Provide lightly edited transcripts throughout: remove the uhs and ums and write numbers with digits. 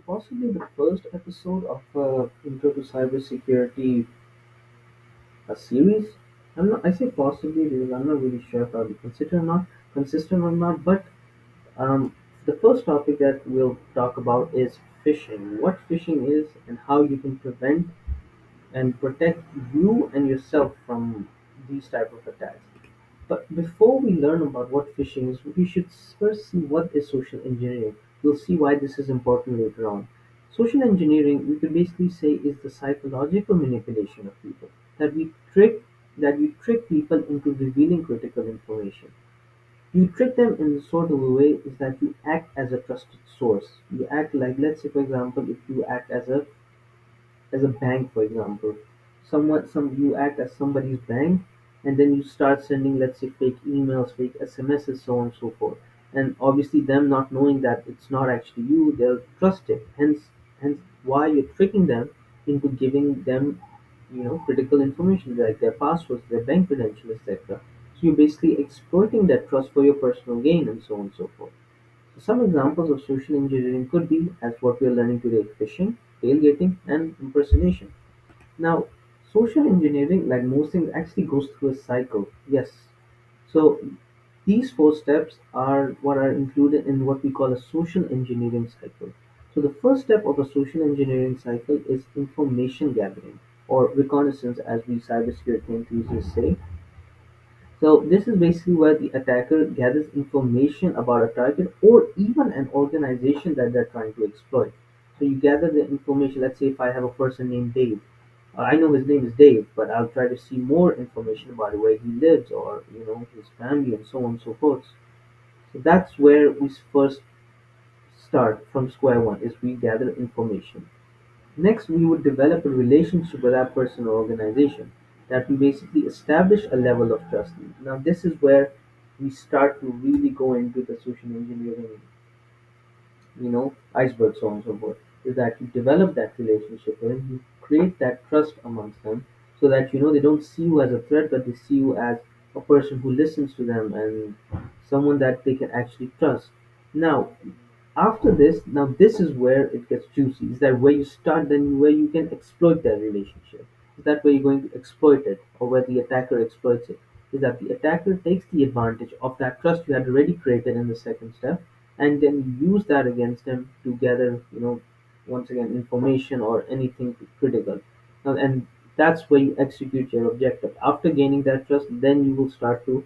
possibly the first episode of Intro to Cybersecurity, a series. I say possibly because I'm not really sure if I'll be consistent or not. But um, the first topic that we'll talk about is phishing. What phishing is and how you can prevent and protect you and yourself from these type of attacks. But before we learn about what phishing is, we should first see what is social engineering. We'll see why this is important later on. Social engineering, we could basically say, is the psychological manipulation of people that we trick people into revealing critical information. You trick them in the sort of a way is that you act as a trusted source. You act like, let's say, for example, if you act as a bank, for example. Some you act as somebody's bank, and then you start sending, let's say, fake emails, fake SMSs, so on and so forth. And obviously, them not knowing that it's not actually you, they'll trust it. Hence, why you're tricking them into giving them, critical information like their passwords, their bank credentials, etc. So you're basically exploiting that trust for your personal gain, and so on and so forth. So some examples of social engineering could be, as what we are learning today, phishing, tailgating, and impersonation. Now, social engineering, like most things, actually goes through a cycle. Yes. So these four steps are what are included in what we call a social engineering cycle. So the first step of a social engineering cycle is information gathering or reconnaissance, as we cybersecurity enthusiasts say. So this is basically where the attacker gathers information about a target or even an organization that they're trying to exploit. So you gather the information. Let's say if I have a person named Dave, I know his name is Dave, but I'll try to see more information about where he lives or his family and so on and so forth. So that's where we first start from square one is we gather information. Next, we would develop a relationship with that person or organization that we basically establish a level of trust. Now, this is where we start to really go into the social engineering, iceberg, so on and so forth, is that you develop that relationship with them, you create that trust amongst them, so that they don't see you as a threat, but they see you as a person who listens to them and someone that they can actually trust. Now, after this, now this is where it gets juicy. Is that where you start, then where you can exploit that relationship? Is that where you're going to exploit it, or where the attacker exploits it? Is that the attacker takes the advantage of that trust you had already created in the second step, and then use that against them to gather, once again, information or anything critical. Now, and that's where you execute your objective. After gaining that trust, then you will start to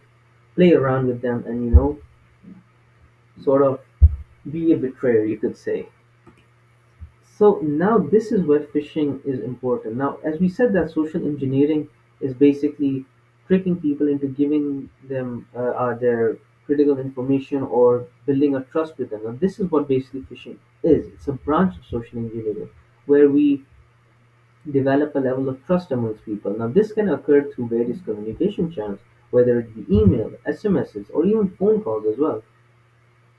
play around with them and sort of be a betrayer, you could say. So now this is where phishing is important. Now, as we said, that social engineering is basically tricking people into giving them their critical information or building a trust with them. Now, this is what basically phishing is. It's a branch of social engineering where we develop a level of trust amongst people. Now, this can occur through various communication channels, whether it be email, SMSs, or even phone calls as well.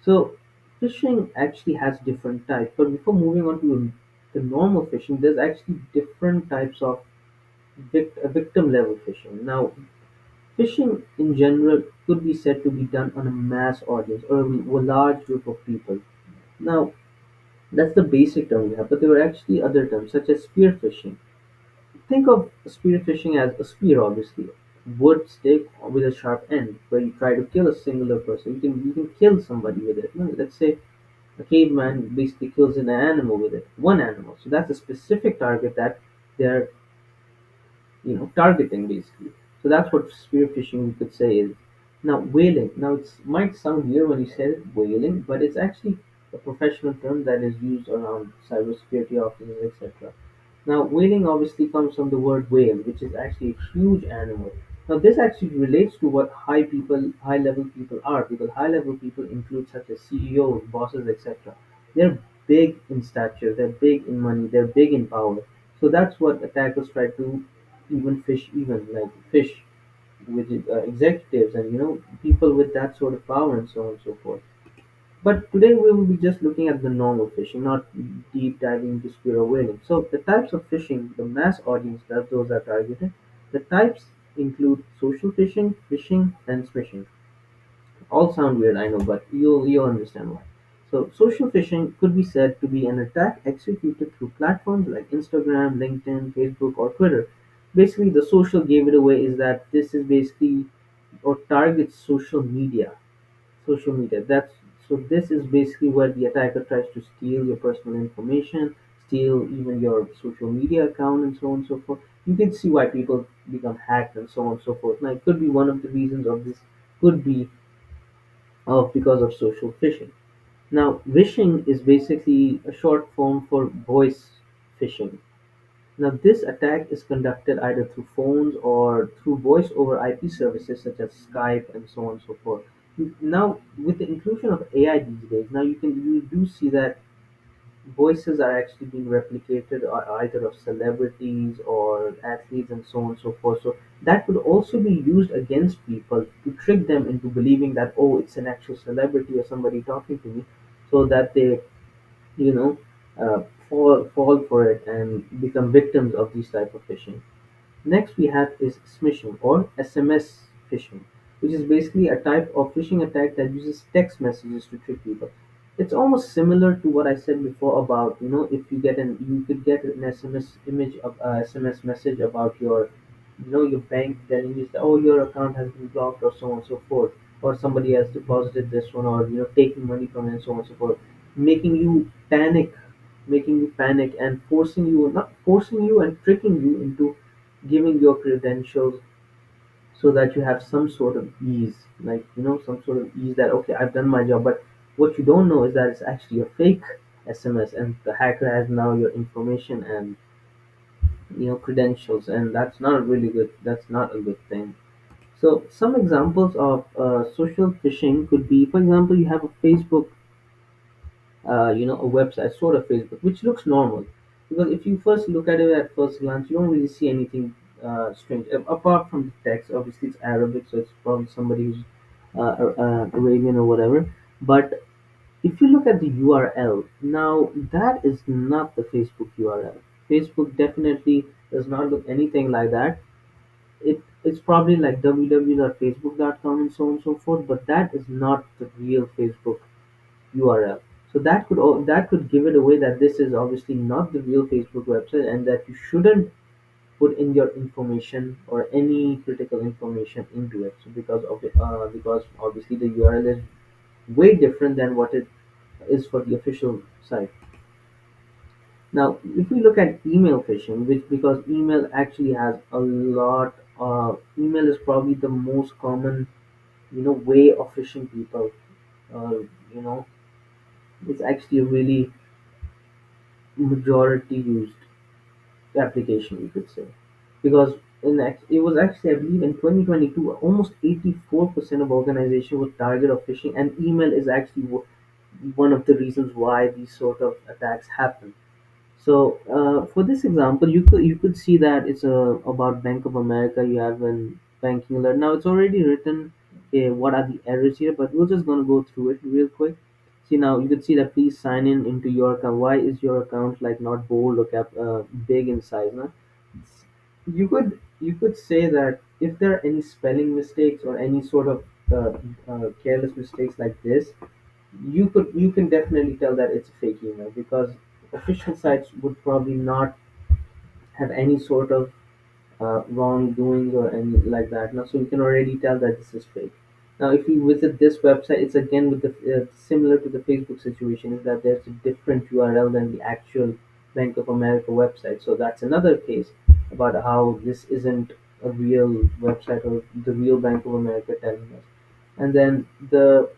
So phishing actually has different types, but before moving on to the normal phishing, there's actually different types of victim level phishing. Now, phishing in general could be said to be done on a mass audience or a large group of people. Now, that's the basic term we have, but there are actually other terms such as spear phishing. Think of spear phishing as a spear, obviously, wood stick with a sharp end, where you try to kill a singular person. You can kill somebody with it. Let's say a caveman basically kills an animal with it, one animal. So that's a specific target that they're targeting basically. So that's what spearfishing you could say is. Now whaling. Now it might sound weird when you say it, whaling, but it's actually a professional term that is used around cybersecurity officers, etc. Now whaling obviously comes from the word whale, which is actually a huge animal. Now this actually relates to what high level people are, because high level people include such as CEOs, bosses, etc. They're big in stature, they're big in money, they're big in power. So that's what attackers try to even like fish with executives and people with that sort of power and so on and so forth. But today we will be just looking at the normal fishing, not deep diving into spear whaling. So the types of fishing, the mass audience that those are targeted. The types include social fishing, and smishing. All sound weird, I know, but you'll understand why. So social phishing could be said to be an attack executed through platforms like Instagram, LinkedIn, Facebook, or Twitter. Basically, the social gave it away is that this is basically or targets social media. Social media. That's so. This is basically where the attacker tries to steal your personal information, steal even your social media account, and so on and so forth. You can see why people become hacked and so on and so forth. Now, it could be one of the reasons of this. Could be because of social phishing. Now, vishing is basically a short form for voice phishing. Now, this attack is conducted either through phones or through voice over IP services such as Skype and so on and so forth. Now, with the inclusion of AI these days, now you do see that voices are actually being replicated either of celebrities or athletes and so on and so forth. So that could also be used against people to trick them into believing that, oh, it's an actual celebrity or somebody talking to me, so that they, you know, fall for it and become victims of these type of phishing. Next we have is smishing or SMS phishing, which is basically a type of phishing attack that uses text messages to trick people. It's almost similar to what I said before about, if you could get an SMS image of SMS message about your bank telling you that, oh, your account has been blocked or so on and so forth, or somebody has deposited this one, or taking money from it and so on and so forth, making you panic, and not forcing you and tricking you into giving your credentials so that you have some sort of ease, like some sort of ease that, okay, I've done my job. But what you don't know is that it's actually a fake SMS, and the hacker has now your information and credentials, and that's not a good thing. So some examples of social phishing could be, for example, you have a Facebook, a website, sort of Facebook, which looks normal. Because if you first look at it at first glance, you don't really see anything strange. Apart from the text, obviously it's Arabic, so it's probably somebody who's Arabian or whatever. But if you look at the URL, now that is not the Facebook URL. Facebook definitely does not look anything like that. It's probably like www.facebook.com and so on and so forth, but that is not the real Facebook URL. So that could give it away that this is obviously not the real Facebook website, and that you shouldn't put in your information or any critical information into it. So because obviously the URL is way different than what it is for the official site. Now, if we look at email phishing, which because email actually has a lot, email is probably the most common way of phishing people. Uh, you know, it's actually a really majority used application, you could say, because it was actually, I believe, in 2022, almost 84% of organizations were target of phishing, and email is actually one of the reasons why these sort of attacks happen. So for this example, you could see that it's about Bank of America. You have an banking alert. Now it's already written what are the errors here, but we're just gonna go through it real quick. See, now you can see that please sign in into your account. Why is your account like not bold or big in size? Now, you could say that if there are any spelling mistakes or any sort of careless mistakes like this, you can definitely tell that it's a fake email, because official sites would probably not have any sort of wrongdoings or any like that. Now, so you can already tell that this is fake. Now, if you visit this website, it's again with the similar to the Facebook situation, is that there's a different URL than the actual Bank of America website. So that's another case about how this isn't a real website or the real Bank of America telling us. And then the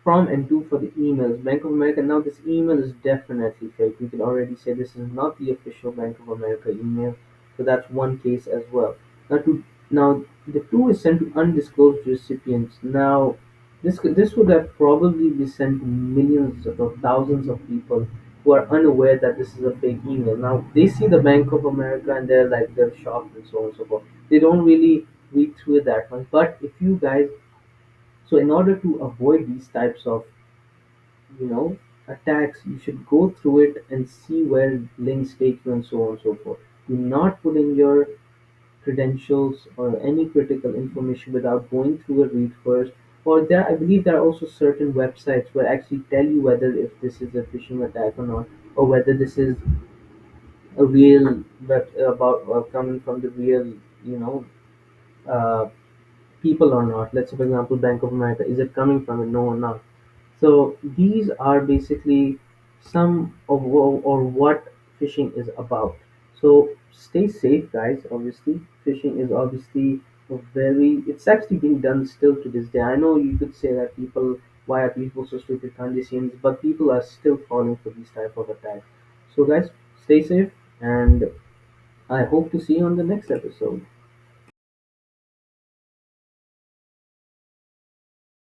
from and to for the emails, Bank of America. Now this email is definitely fake. We can already say this is not the official Bank of America email. So that's one case as well. Now the two is sent to undisclosed recipients. Now this would have probably been sent to millions or thousands of people who are unaware that this is a fake email. Now they see the Bank of America and they're shocked and so on and so forth. They don't really read through it that much. But if you guys, so in order to avoid these types of you know attacks, you should go through it and see where links take you and so on and so forth. Do not put in your credentials or any critical information without going through a read first. or there, I believe there are also certain websites where actually tell you whether if this is a phishing attack or not, or whether this is a real that about coming from the real, you know, uh, people or not. Let's say, for example, Bank of America, is it coming from it? No or not. So these are basically some of or what fishing is about. So stay safe, guys. Obviously, fishing is obviously a very. It's actually being done still to this day. I know you could say that people, why are people so stupid? Can't they see this? But people are still falling for these type of attacks. So guys, stay safe, and I hope to see you on the next episode.